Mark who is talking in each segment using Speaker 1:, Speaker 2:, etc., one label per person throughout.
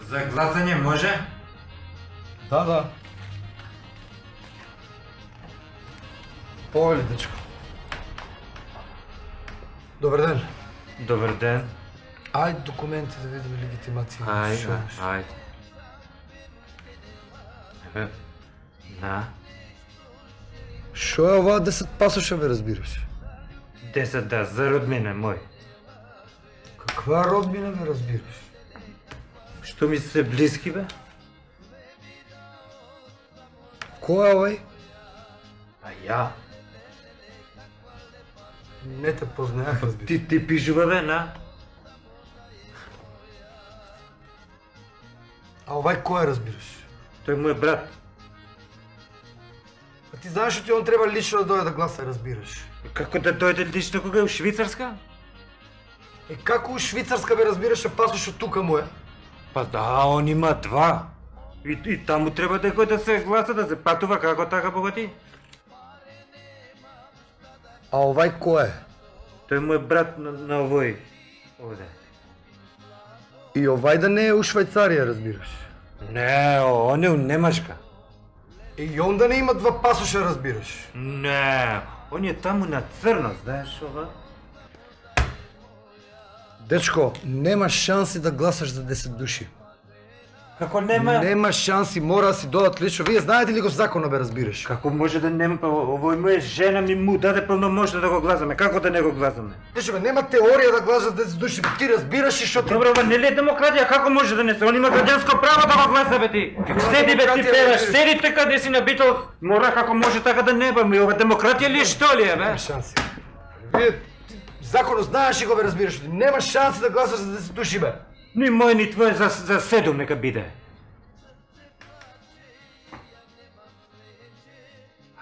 Speaker 1: За гласање може?
Speaker 2: Да. Повели, дечко. Добар ден.
Speaker 1: Добар ден.
Speaker 2: Ајде документи да видиме легитимација.
Speaker 1: Ајде. На.
Speaker 2: Шо е ова 10 пасоша бе разбираш?
Speaker 1: 10 да, за родмина мој.
Speaker 2: Каква родбина бе разбираш?
Speaker 1: Што ми се блиски бе?
Speaker 2: Кој е овај?
Speaker 1: А ја?
Speaker 2: Не те познаях, разбираш.
Speaker 1: Ти пишува бе, на?
Speaker 2: А овај кој е, разбираш?
Speaker 1: Тој мој брат.
Speaker 2: А ти знаеш што ти он треба лично да дојде да гласа, разбираш?
Speaker 1: Како да дојде лично кога е у Швицарска?
Speaker 2: Како у Швицарска бе разбираш, а пасошот тука му е?
Speaker 1: Па да, он има 2. И таму треба некој да се гласа, да се патува, како така богати?
Speaker 2: А овај кој е?
Speaker 1: Тој мој брат на овој. Овде.
Speaker 2: И овај да не е у Швајцарија, разбираш?
Speaker 1: Не, он е у Немачка.
Speaker 2: И он да не има 2 пасоша, разбираш?
Speaker 1: Не, он е таму на црно, знаеш ова?
Speaker 2: Дечко, нема шанси да гласаш за 10 души.
Speaker 1: Како нема?
Speaker 2: Нема шанси, мора да си додат лично. Вие знаете ли го законот бе, разбираш?
Speaker 1: Како може да нема, па овој моја жена му даде пълномощно да го гласаме. Како да не го гласаме?
Speaker 2: Дечко, бе, нема теорија да гласаш за 10 души. Ти разбираш и шо ти...
Speaker 1: Добро, бе, нели е демократија, како може да не се? Он има граѓанско право да го гласа, бе ти. Седи бе, ти певаш, седи така да си на Битол. Мора, како може така да не, бе, ова демократија ли е, што ли е, бе?
Speaker 2: Нема шанси. Вие законот знаеш и го бе, разбираш. Нема шанси да гласаш за 10 души, бе.
Speaker 1: Ни мој, ни твој за 7 нека биде.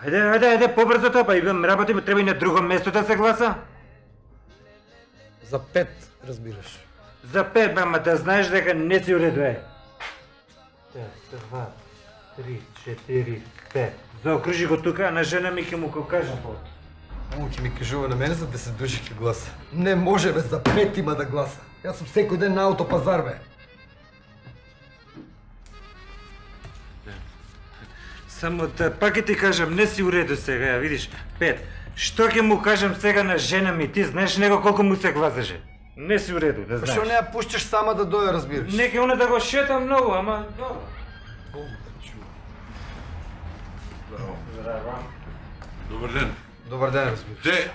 Speaker 1: Ајде, побрзо тоа, па имам работи, треба и на друго место да се гласа.
Speaker 2: За 5, разбираш.
Speaker 1: За 5, ама да знаеш дека не си уреду е. 2, 3, 4, 5. Заокружи го тука, а на жена ми ќе му го кажам по.
Speaker 2: Он ќе ми кажува на мене за 10 души ќе гласа. Не може бе, за 5 има да гласа. Јас сум секој ден на аутопазар, бе.
Speaker 1: Само да пак ќе ти кажам, не си уреду сега, ја видиш. 5. Што ќе му кажам сега на жена ми? Ти знаеш него колку му се гласаше. Не си уреду, да знаеш.
Speaker 2: Што не ја пуштиш сама да дојде, разбираш?
Speaker 1: Нека она да го шета многу, ама добро.
Speaker 3: Здраво. Добар ден.
Speaker 2: Добар ден, разбираш.
Speaker 3: Де,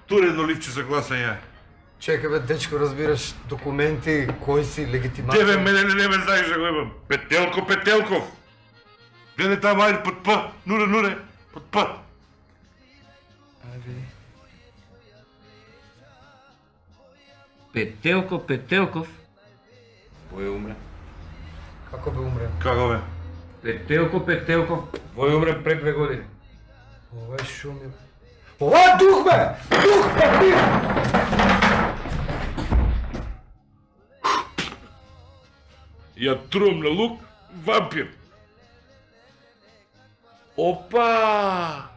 Speaker 3: туре едно ливче за гласање.
Speaker 2: Чекай бе, дечко, разбираш, документи, кој си, легитимација.
Speaker 3: Тебе мене не ме знаеш да го имам. Петелков. Гледај таму, ајде, под П. Нуре, под П.
Speaker 2: Ајде.
Speaker 4: Петелков.
Speaker 3: Вој умре.
Speaker 2: Како бе умре?
Speaker 3: Како бе?
Speaker 4: Петелков. Вој умре пред 2 години.
Speaker 2: Ова е шо ми... Ова е дух, бе! Дух, бе!
Speaker 3: Ја трувам на лук, вампир. Опа!